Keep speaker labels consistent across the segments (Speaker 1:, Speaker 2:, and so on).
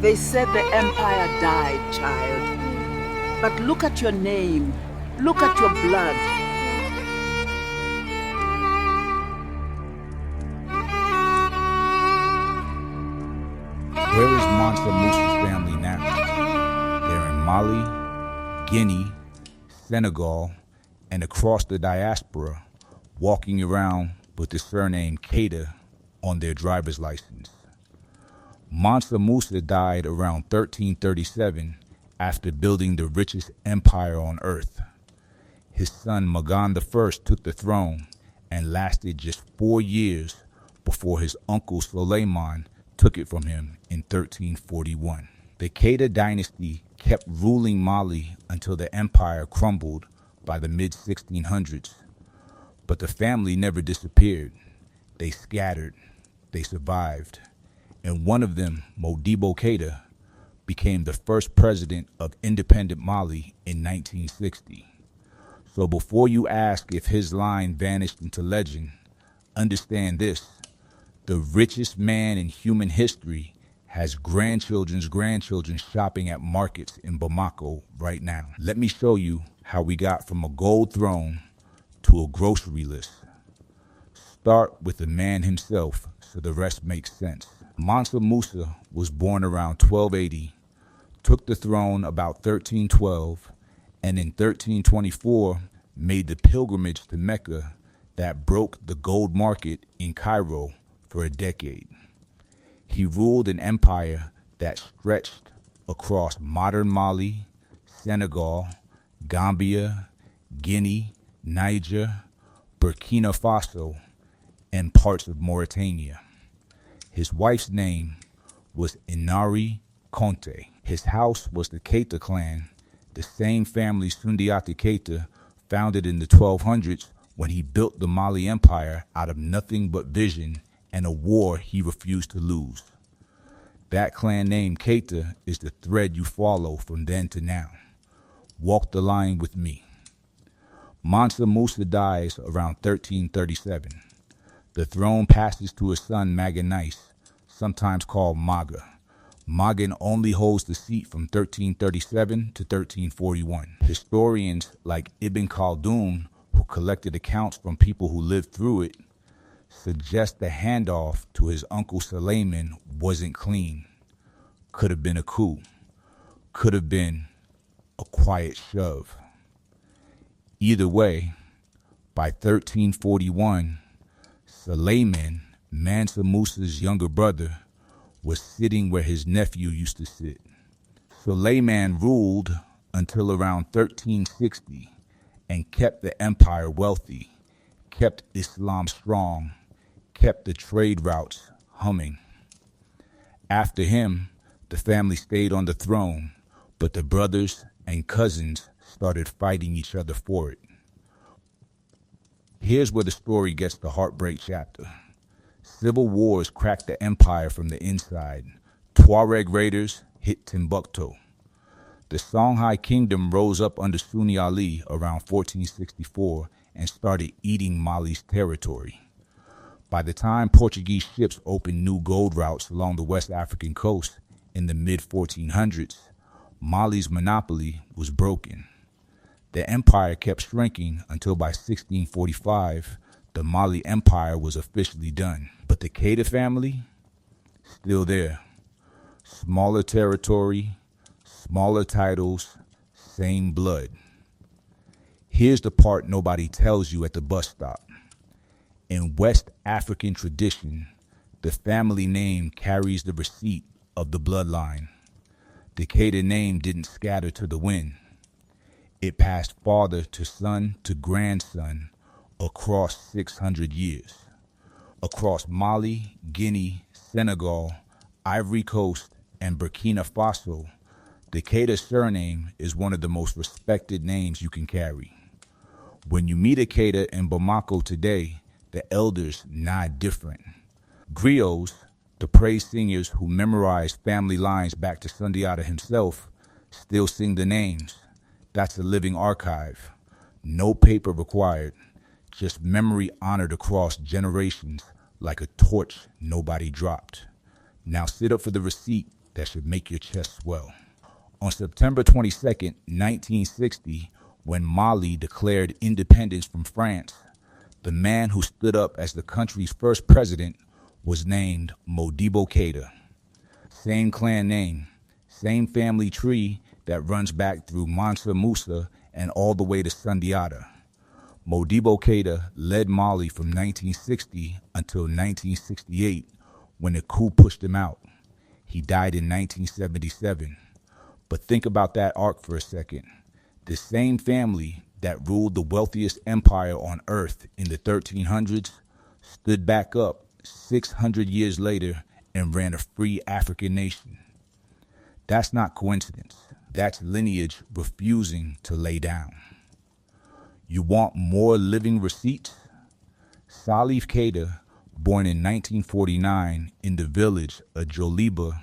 Speaker 1: They said the empire died, child. But look at your name. Look at your blood.
Speaker 2: Where is Mansa Musa's family now? They're in Mali, Guinea, Senegal, and across the diaspora, walking around with the surname Keita on their driver's license. Mansa Musa died around 1337 after building the richest empire on earth. His son Maghan I took the throne and lasted just 4 years before his uncle Sulayman took it from him in 1341. The Kada dynasty kept ruling Mali until the empire crumbled by the mid-1600s. But the family never disappeared. They scattered. They survived. And one of them, Modibo Keita, became the first president of independent Mali in 1960. So before you ask if his line vanished into legend, understand this: the richest man in human history has grandchildren's grandchildren shopping at markets in Bamako right now. Let me show you how we got from a gold throne to a grocery list. Start with the man himself so the rest makes sense. Mansa Musa was born around 1280, took the throne about 1312, and in 1324 made the pilgrimage to Mecca that broke the gold market in Cairo for a decade. He ruled an empire that stretched across modern Mali, Senegal, Gambia, Guinea, Niger, Burkina Faso, and parts of Mauritania. His wife's name was Inari Conte. His house was the Keita clan, the same family Sundiata Keita founded in the 1200s when he built the Mali Empire out of nothing but vision and a war he refused to lose. That clan name Keita is the thread you follow from then to now. Walk the line with me. Mansa Musa dies around 1337. The throne passes to his son Maghan I, sometimes called Maga. Maghan only holds the seat from 1337 to 1341. Historians like Ibn Khaldun, who collected accounts from people who lived through it, suggest the handoff to his uncle Sulayman wasn't clean. Could have been a coup. Could have been a quiet shove. Either way, by 1341, Sulayman, Mansa Musa's younger brother, was sitting where his nephew used to sit. Sulayman ruled until around 1360 and kept the empire wealthy, kept Islam strong, kept the trade routes humming. After him, the family stayed on the throne, but the brothers and cousins started fighting each other for it. Here's where the story gets the heartbreak chapter. Civil wars cracked the empire from the inside. Tuareg raiders hit Timbuktu. The Songhai kingdom rose up under Sunni Ali around 1464 and started eating Mali's territory. By the time Portuguese ships opened new gold routes along the West African coast in the mid-1400s, Mali's monopoly was broken. The empire kept shrinking until by 1645, the Mali Empire was officially done. But the Keita family, still there. Smaller territory, smaller titles, same blood. Here's the part nobody tells you at the bus stop. In West African tradition, the family name carries the receipt of the bloodline. The Keita name didn't scatter to the wind. It passed father to son to grandson across 600 years. Across Mali, Guinea, Senegal, Ivory Coast, and Burkina Faso, the Keita surname is one of the most respected names you can carry. When you meet a Keita in Bamako today, the elders nod different. Griots, the praise singers who memorized family lines back to Sundiata himself, still sing the names. That's a living archive. No paper required, just memory honored across generations like a torch nobody dropped. Now sit up for the receipt that should make your chest swell. On September 22nd, 1960, when Mali declared independence from France, the man who stood up as the country's first president was named Modibo Keita. Same clan name, same family tree that runs back through Mansa Musa and all the way to Sundiata. Modibo Keita led Mali from 1960 until 1968 when the coup pushed him out. He died in 1977. But think about that arc for a second. The same family that ruled the wealthiest empire on earth in the 1300s stood back up 600 years later and ran a free African nation. That's not coincidence. That's lineage refusing to lay down. You want more living receipts? Salif Keita, born in 1949 in the village of Joliba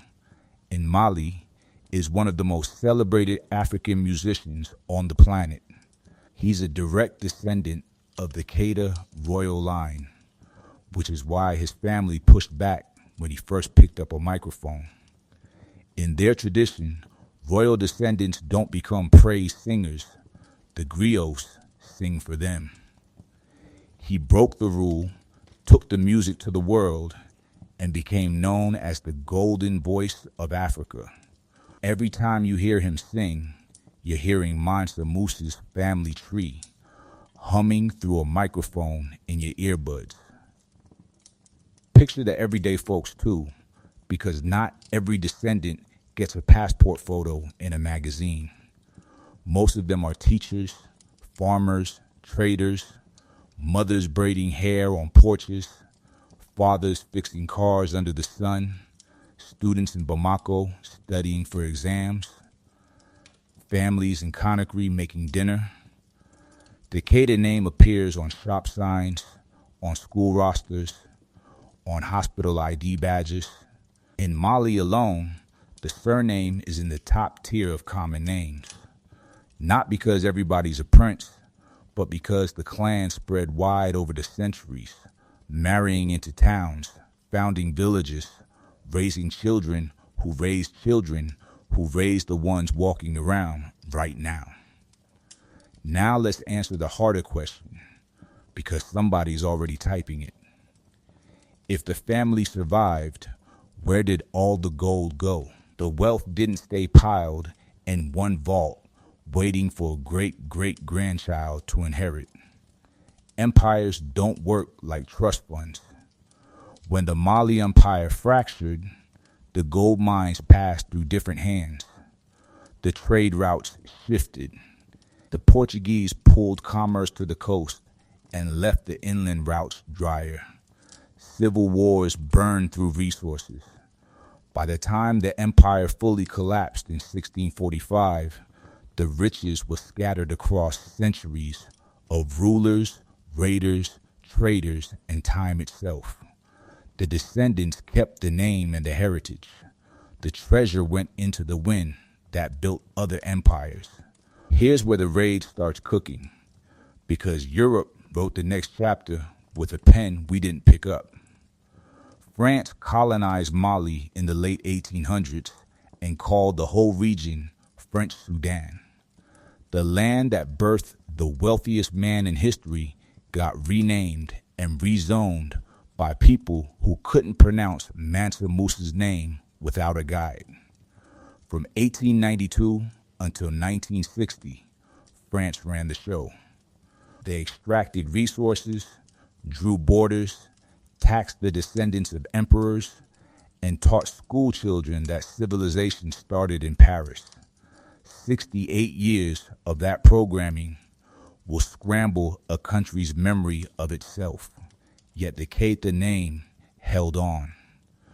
Speaker 2: in Mali, is one of the most celebrated African musicians on the planet. He's a direct descendant of the Keita royal line, which is why his family pushed back when he first picked up a microphone. In their tradition, royal descendants don't become praise singers. The griots sing for them. He broke the rule, took the music to the world, and became known as the golden voice of Africa. Every time you hear him sing, you're hearing Mansa Musa's family tree humming through a microphone in your earbuds. Picture the everyday folks too, because not every descendant gets a passport photo in a magazine. Most of them are teachers, farmers, traders, mothers braiding hair on porches, fathers fixing cars under the sun, students in Bamako studying for exams, families in Conakry making dinner. The Keita name appears on shop signs, on school rosters, on hospital ID badges. In Mali alone, the surname is in the top tier of common names. Not because everybody's a prince, but because the clan spread wide over the centuries, marrying into towns, founding villages, raising children who raised the ones walking around right now. Now let's answer the harder question, because somebody's already typing it. If the family survived, where did all the gold go? The wealth didn't stay piled in one vault, waiting for a great-great-grandchild to inherit. Empires don't work like trust funds. When the Mali Empire fractured, the gold mines passed through different hands. The trade routes shifted. The Portuguese pulled commerce to the coast and left the inland routes drier. Civil wars burned through resources. By the time the empire fully collapsed in 1645, the riches were scattered across centuries of rulers, raiders, traders, and time itself. The descendants kept the name and the heritage. The treasure went into the wind that built other empires. Here's where the raid starts cooking, because Europe wrote the next chapter with a pen we didn't pick up. France colonized Mali in the late 1800s and called the whole region French Sudan. The land that birthed the wealthiest man in history got renamed and rezoned by people who couldn't pronounce Mansa Musa's name without a guide. From 1892 until 1960, France ran the show. They extracted resources, drew borders, taxed the descendants of emperors, and taught school children that civilization started in Paris. 68 years of that programming will scramble a country's memory of itself. Yet the Keita name held on.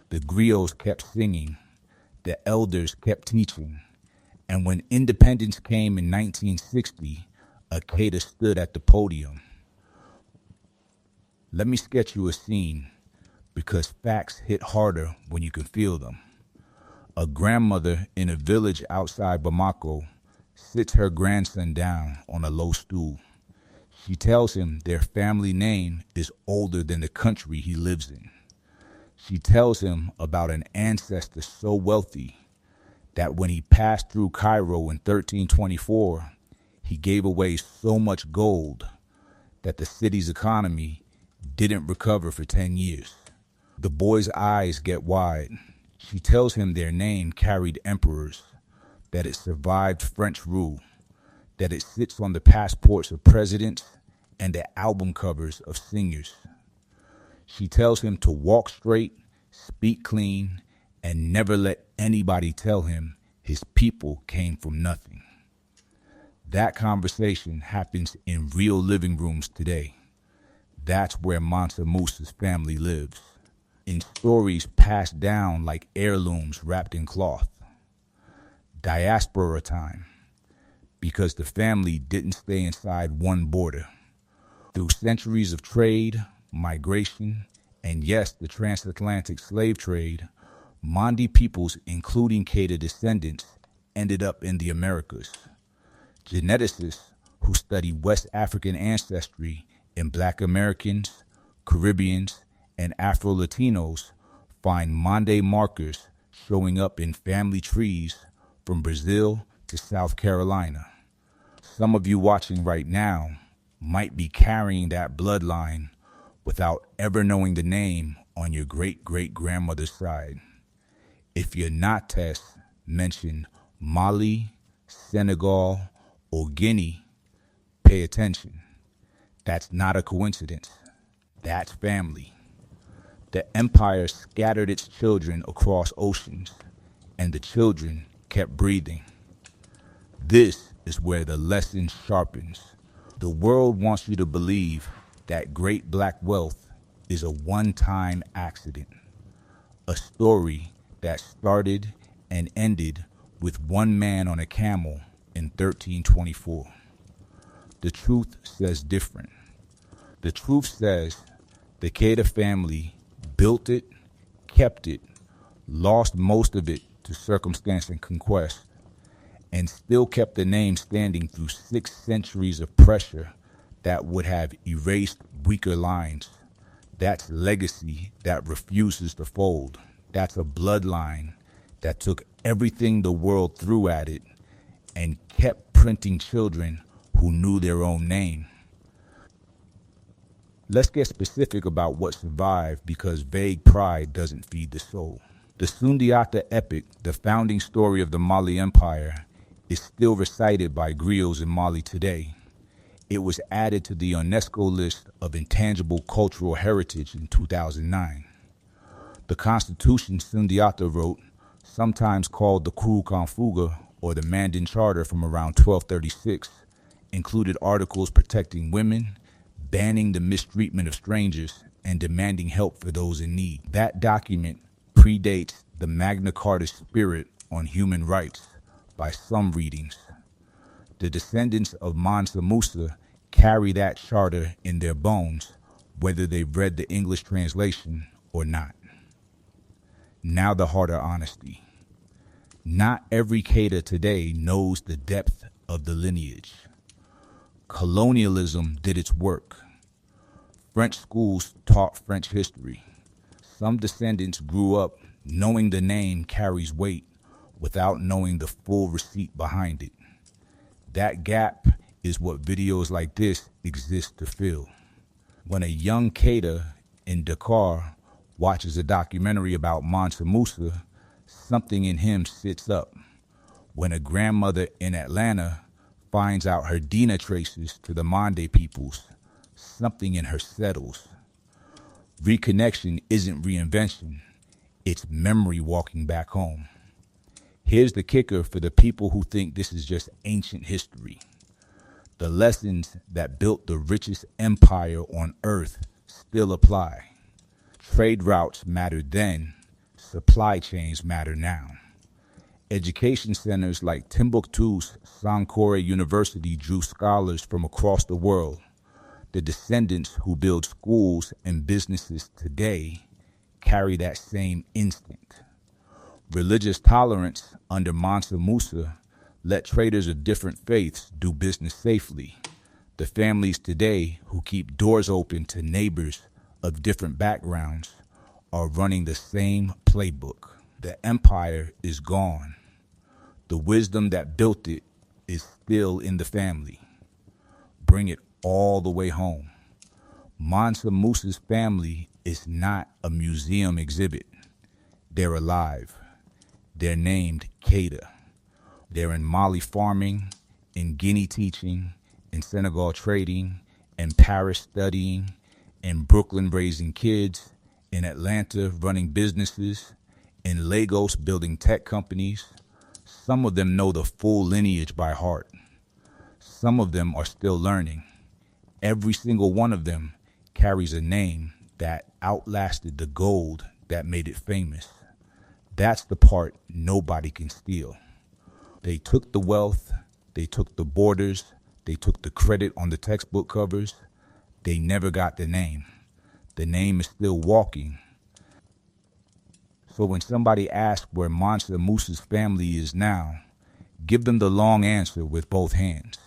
Speaker 2: The griots kept singing. The elders kept teaching. And when independence came in 1960, a Keita stood at the podium. Let me sketch you a scene, because facts hit harder when you can feel them. A grandmother in a village outside Bamako sits her grandson down on a low stool. She tells him their family name is older than the country he lives in. She tells him about an ancestor so wealthy that when he passed through Cairo in 1324, he gave away so much gold that the city's economy didn't recover for 10 years. The boy's eyes get wide. She tells him their name carried emperors, that it survived French rule, that it sits on the passports of presidents and the album covers of singers. She tells him to walk straight, speak clean, and never let anybody tell him his people came from nothing. That conversation happens in real living rooms today. That's where Mansa Musa's family lives, in stories passed down like heirlooms wrapped in cloth. Diaspora time, because the family didn't stay inside one border. Through centuries of trade, migration, and yes, the transatlantic slave trade, Mandi peoples, including Keita descendants, ended up in the Americas. Geneticists who study West African ancestry in Black Americans, Caribbeans, and Afro-Latinos find Mande markers showing up in family trees from Brazil to South Carolina. Some of you watching right now might be carrying that bloodline without ever knowing the name on your great-great-grandmother's side. If you're not Tess, mention Mali, Senegal, or Guinea, pay attention. That's not a coincidence. That's family. The empire scattered its children across oceans, and the children kept breathing. This is where the lesson sharpens. The world wants you to believe that great black wealth is a one-time accident, a story that started and ended with one man on a camel in 1324. The truth says different. The truth says the Keita family built it, kept it, lost most of it to circumstance and conquest, and still kept the name standing through 6 centuries of pressure that would have erased weaker lines. That's legacy that refuses to fold. That's a bloodline that took everything the world threw at it and kept printing children who knew their own name. Let's get specific about what survived, because vague pride doesn't feed the soul. The Sundiata epic, the founding story of the Mali Empire, is still recited by griots in Mali today. It was added to the UNESCO list of intangible cultural heritage in 2009. The Constitution Sundiata wrote, sometimes called the Kurukan Fuga or the Mandan Charter from around 1236, included articles protecting women, banning the mistreatment of strangers, and demanding help for those in need. That document predates the Magna Carta spirit on human rights by some readings. The descendants of Mansa Musa carry that charter in their bones, whether they've read the English translation or not. Now the harder honesty. Not every Keita today knows the depth of the lineage. Colonialism did its work. French schools taught French history. Some descendants grew up knowing the name carries weight without knowing the full receipt behind it. That gap is what videos like this exist to fill. When a young Keita in Dakar watches a documentary about Mansa Musa, something in him sits up. When a grandmother in Atlanta finds out her Dina traces to the Mande peoples, something in her settles. Reconnection isn't reinvention, it's memory walking back home. Here's the kicker for the people who think this is just ancient history. The lessons that built the richest empire on earth still apply. Trade routes mattered then, supply chains matter now. Education centers like Timbuktu's Sankore University drew scholars from across the world. The descendants who build schools and businesses today carry that same instinct. Religious tolerance under Mansa Musa let traders of different faiths do business safely. The families today who keep doors open to neighbors of different backgrounds are running the same playbook. The empire is gone, The wisdom that built it is still in the family. Bring it all the way home. Mansa Musa's family is not a museum exhibit. They're alive. They're named Keita. They're in Mali farming, in Guinea teaching, in Senegal trading, in Paris studying, in Brooklyn raising kids, in Atlanta running businesses, in Lagos building tech companies. Some of them know the full lineage by heart. Some of them are still learning. Every single one of them carries a name that outlasted the gold that made it famous. That's the part nobody can steal. They took the wealth, they took the borders, they took the credit on the textbook covers. They never got the name. The name is still walking. So when somebody asks where Mansa Musa's family is now, give them the long answer with both hands.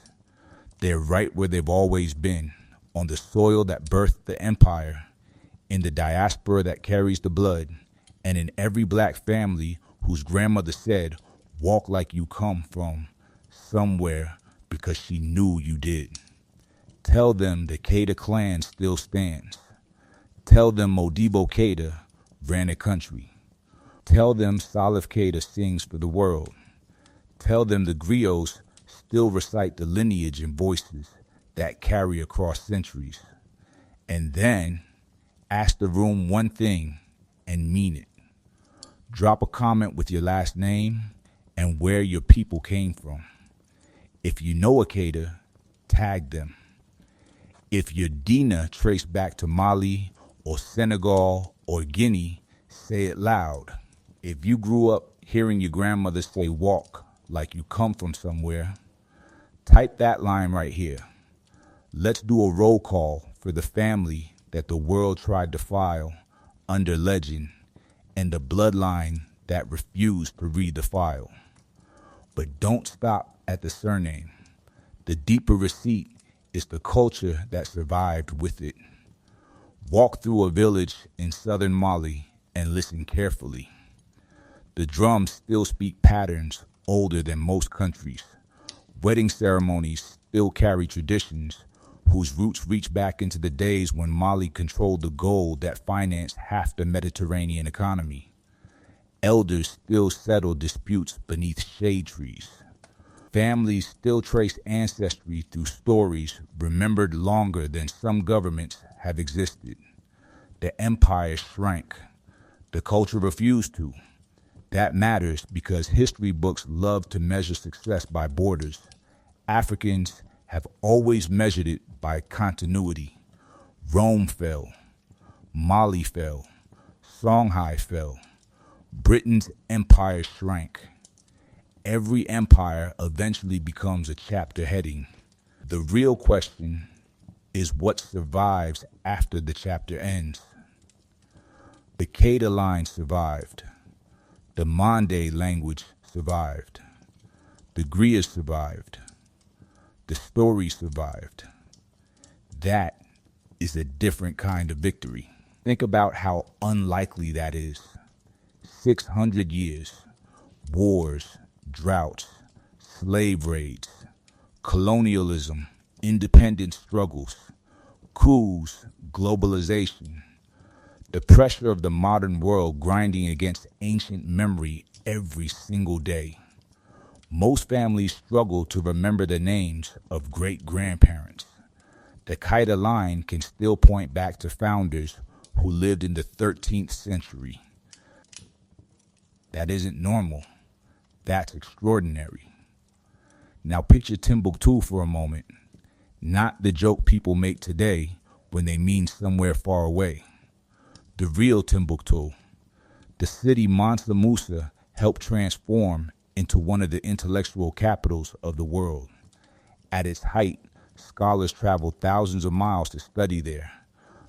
Speaker 2: They're right where they've always been, on the soil that birthed the empire, in the diaspora that carries the blood, and in every black family whose grandmother said, walk like you come from somewhere because she knew you did. Tell them the Keita clan still stands. Tell them Modibo Keita ran a country. Tell them Salif Keita sings for the world. Tell them the griots still recite the lineage and voices that carry across centuries. And then ask the room one thing and mean it. Drop a comment with your last name and where your people came from. If you know a Keita, tag them. If your Dina traced back to Mali or Senegal or Guinea, say it loud. If you grew up hearing your grandmother say walk like you come from somewhere, type that line right here. Let's do a roll call for the family that the world tried to file under legend and the bloodline that refused to read the file. But don't stop at the surname. The deeper receipt is the culture that survived with it. Walk through a village in southern Mali and listen carefully. The drums still speak patterns older than most countries. Wedding ceremonies still carry traditions whose roots reach back into the days when Mali controlled the gold that financed half the Mediterranean economy. Elders still settle disputes beneath shade trees. Families still trace ancestry through stories remembered longer than some governments have existed. The empire shrank. The culture refused to. That matters because history books love to measure success by borders. Africans have always measured it by continuity. Rome fell. Mali fell. Songhai fell. Britain's empire shrank. Every empire eventually becomes a chapter heading. The real question is what survives after the chapter ends. The Kada line survived. The Mande language survived. The griots survived. The story survived. That is a different kind of victory. Think about how unlikely that is. 600 years, wars, droughts, slave raids, colonialism, independence struggles, coups, globalization. The pressure of the modern world grinding against ancient memory every single day. Most families struggle to remember the names of great-grandparents. The Keita line can still point back to founders who lived in the 13th century. That isn't normal. That's extraordinary. Now picture Timbuktu for a moment. Not the joke people make today when they mean somewhere far away. The real Timbuktu. The city Mansa Musa helped transform into one of the intellectual capitals of the world. At its height, scholars traveled thousands of miles to study there.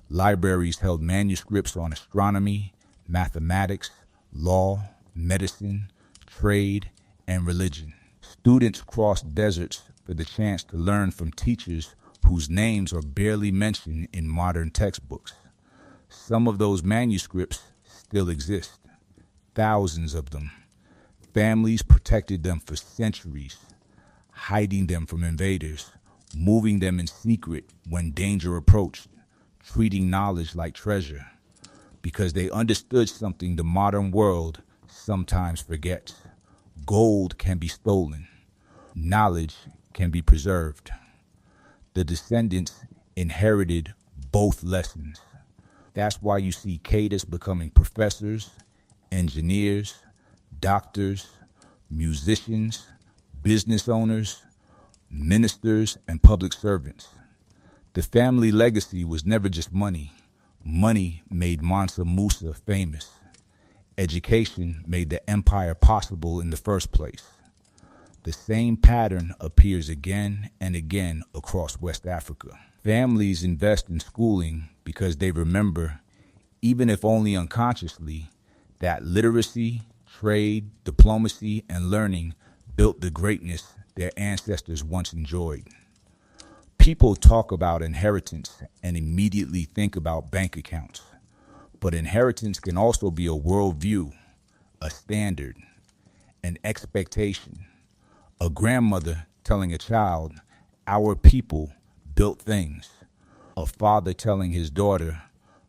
Speaker 2: Libraries held manuscripts on astronomy, mathematics, law, medicine, trade, and religion. Students crossed deserts for the chance to learn from teachers whose names are barely mentioned in modern textbooks. Some of those manuscripts still exist, thousands of them. Families protected them for centuries, hiding them from invaders, moving them in secret when danger approached, treating knowledge like treasure, because they understood something the modern world sometimes forgets. Gold can be stolen. Knowledge can be preserved. The descendants inherited both lessons. That's why you see Keitas becoming professors, engineers, doctors, musicians, business owners, ministers, and public servants. The family legacy was never just money. Money made Mansa Musa famous. Education made the empire possible in the first place. The same pattern appears again and again across West Africa. Families invest in schooling because they remember, even if only unconsciously, that literacy, trade, diplomacy, and learning built the greatness their ancestors once enjoyed. People talk about inheritance and immediately think about bank accounts. But inheritance can also be a worldview, a standard, an expectation. A grandmother telling a child, our people built things. A father telling his daughter,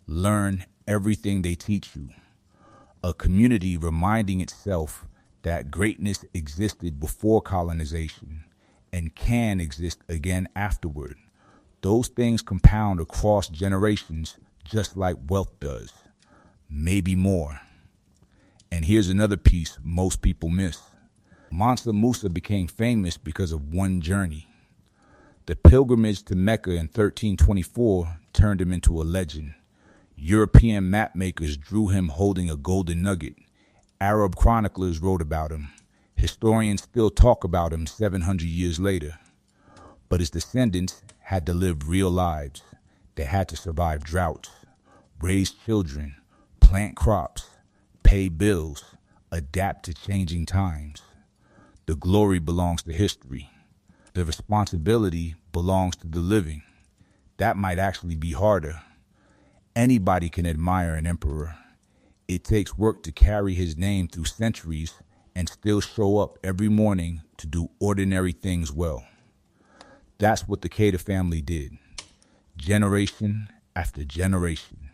Speaker 2: learn everything they teach you. A community reminding itself that greatness existed before colonization and can exist again afterward. Those things compound across generations just like wealth does, maybe more. And here's another piece most people miss. Mansa Musa became famous because of one journey. The pilgrimage to Mecca in 1324 turned him into a legend. European mapmakers drew him holding a golden nugget. Arab chroniclers wrote about him. Historians still talk about him 700 years later. But his descendants had to live real lives. They had to survive droughts, raise children, plant crops, pay bills, adapt to changing times. The glory belongs to history. The responsibility belongs to the living. That might actually be harder. Anybody can admire an emperor. It takes work to carry his name through centuries and still show up every morning to do ordinary things well. That's what the Keita family did, generation after generation,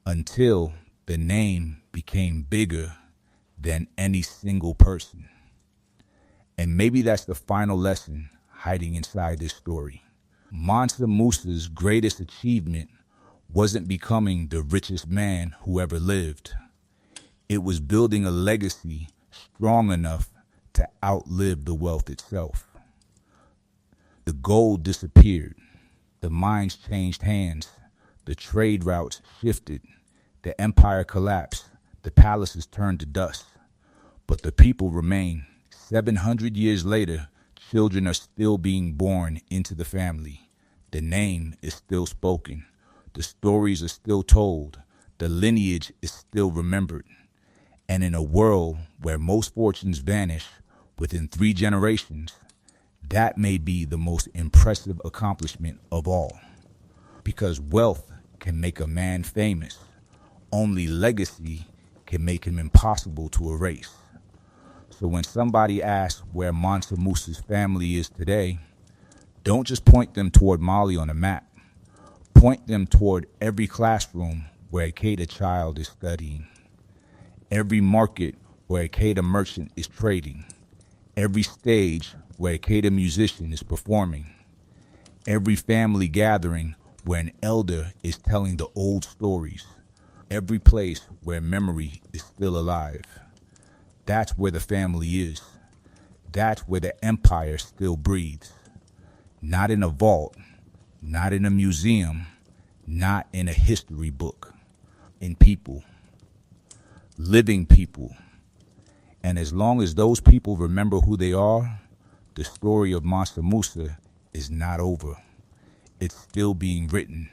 Speaker 2: until the name became bigger than any single person. And maybe that's the final lesson hiding inside this story. Mansa Musa's greatest achievement wasn't becoming the richest man who ever lived. It was building a legacy strong enough to outlive the wealth itself. The gold disappeared. The mines changed hands. The trade routes shifted. The empire collapsed. The palaces turned to dust. But the people remain. 700 years later, children are still being born into the family. The name is still spoken. The stories are still told. The lineage is still remembered. And in a world where most fortunes vanish within 3 generations, that may be the most impressive accomplishment of all. Because wealth can make a man famous. Only legacy can make him impossible to erase. So when somebody asks where Mansa Musa's family is today, don't just point them toward Mali on a map. Point them toward every classroom where a Keita child is studying, every market where a Keita merchant is trading, every stage where a Keita musician is performing, every family gathering where an elder is telling the old stories, every place where memory is still alive. That's where the family is. That's where the empire still breathes. Not in a vault, not in a museum, not in a history book. In people, living people. And as long as those people remember who they are, the story of Mansa Musa is not over. It's still being written.